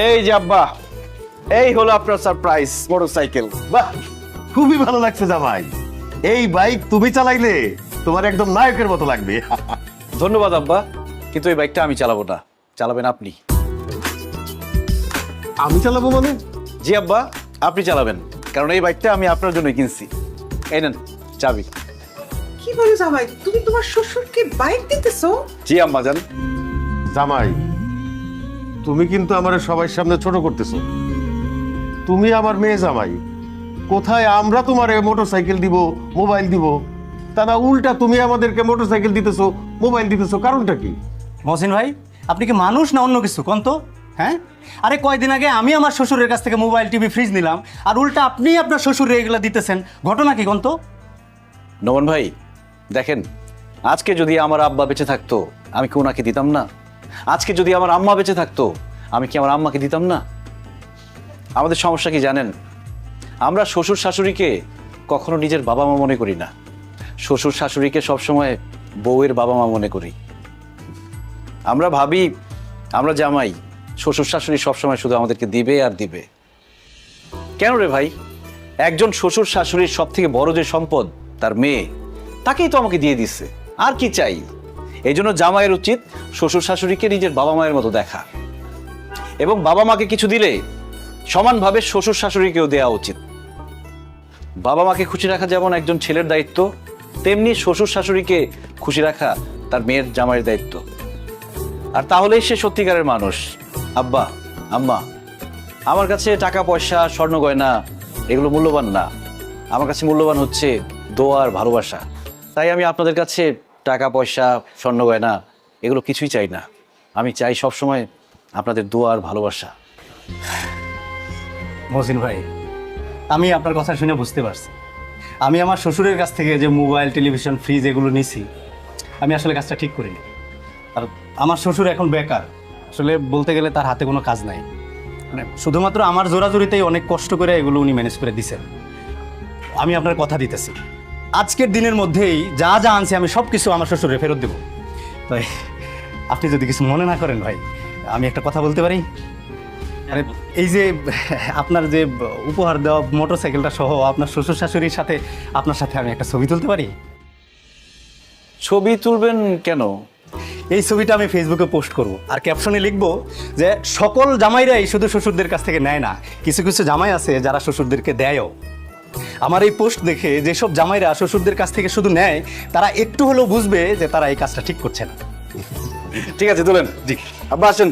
এই যে আব্বা, এই হলো আপনার সারপ্রাইজ মোটরসাইকেল। বাহ, খুবই ভালো লাগছে জামাই। এই বাইক তুমি চালাইলে তোমার একদম নায়কের মতো লাগবে। ধন্যবাদ আব্বা, কিন্তু এই বাইকটা আমি চালাবো না, চালাবেন আপনি। আমি চালাবো মানে? জি আব্বা, আপনি চালাবেন, কারণ এই বাইকটা আমি আপনার জন্য কিনছি। এই নেন চাবি। কি বলে জামাই, তুমি তোমার শ্বশুরকে বাইক দিতেছো? জি আম্মা জান। জামাই, তুমি কিন্তু আমার সবার সামনে ছোট করতেছো। তুমি আমার মেয়ে জামাই, কোথায় আমরা তোমার মোটরসাইকেল দিব, মোবাইল দিব, তা না উল্টা তুমি আমাদেরকে মোটরসাইকেল দিতেছো, মোবাইল দিতেছো, কারণটা কি? মহসিন ভাই, আপনি কি মানুষ না অন্য কিছু কোন তো? হ্যাঁ, আরে কয়দিন আগে আমি আমার শ্বশুরের কাছ থেকে মোবাইল, টিভি, ফ্রিজ নিলাম, আর উল্টা আপনি আপনার শ্বশুরে এগুলো দিতেছেন। ঘটনা কি কোন তো? নমন ভাই দেখেন, আজকে যদি আমার আব্বা বেঁচে থাকতো আমি কি ওনাকে দিতাম না? আজকে যদি আমার আম্মা বেঁচে থাকতো আমি কি আমার আম্মাকে দিতাম না? আমাদের সমস্যা কি জানেন? আমরা শ্বশুর শাশুড়িকে কখনো নিজের বাবা মা মনে করি না, শ্বশুর শাশুড়িকে সবসময় বউয়ের বাবা মা মনে করি। আমরা ভাবি আমরা জামাই, শ্বশুর শাশুড়ি সবসময় শুধু আমাদেরকে দিবে আর দিবে। কেন রে ভাই? একজন শ্বশুর শাশুড়ির সব থেকে বড় যে সম্পদ তার মেয়ে, তাকেই তো আমাকে দিয়ে দিচ্ছে, আর কি চাই? এই জন্য জামাইয়ের উচিত শ্বশুর শাশুড়িকে নিজের বাবা মায়ের মতো দেখা, এবং বাবা মাকে কিছু দিলে সমানভাবে শ্বশুর শাশুড়িকেও দেওয়া উচিত। বাবা মাকে খুশি রাখা যেমন একজন ছেলের দায়িত্ব, তেমনি শ্বশুর শাশুড়িকে খুশি রাখা তার মেয়ের জামাইয়ের দায়িত্ব। আর তাহলেই সে সত্যিকারের মানুষ। আব্বা, আম্মা, আমার কাছে টাকা পয়সা, স্বর্ণ গয়না এগুলো মূল্যবান না, আমার কাছে মূল্যবান হচ্ছে দোয়া আর ভালোবাসা। তাই আমি আপনাদের কাছে টাকা পয়সা, স্বর্ণ গয়না এগুলো কিছুই চাই না, আমি চাই সবসময় আপনাদের দোয়া আর ভালোবাসা। মহসিন ভাই, আমি আপনার কথা শুনে বুঝতে পারছি, আমি আমার শ্বশুরের কাছ থেকে যে মোবাইল, টেলিভিশন, ফ্রিজ এগুলো নিছি, আমি আসলে কাজটা ঠিক করিনি। আর আমার শ্বশুর এখন বেকার, আসলে বলতে গেলে তার হাতে কোনো কাজ নাই, মানে শুধুমাত্র আমার জোরাজোরিতেই অনেক কষ্ট করে এগুলো উনি ম্যানেজ করে দিছেন। আমি আপনার কথা দিতেছি, আজকের দিনের মধ্যেই যা যা আনছি আমি সব কিছু আমার শ্বশুরে ফেরত দেবো। তাই আপনি যদি কিছু মনে না করেন ভাই, আমি একটা কথা বলতে পারি? আরে এই যে আপনার যে উপহার দেওয়া মোটরসাইকেলটা সহ আপনার শ্বশুর শাশুড়ির সাথে আপনার সাথে আমি একটা ছবি তুলতে পারি? ছবি তুলবেন কেন? এই ছবিটা আমি ফেসবুকে পোস্ট করব, আর ক্যাপশনে লিখবো যে সকল জামাইরাই শুধু শ্বশুরদের কাছ থেকে নেয় না, কিছু কিছু জামাই আছে যারা শ্বশুরদেরকে দেয়ও। আমার এই পোস্ট দেখে যেসব জামাইরা শ্বশুরদের কাছ থেকে শুধু নেয়, তারা একটু হলেও বুঝবে যে তারা এই কাজটা ঠিক করছে না। ঠিক আছে, তুলেন। জি আব্বা আসেন।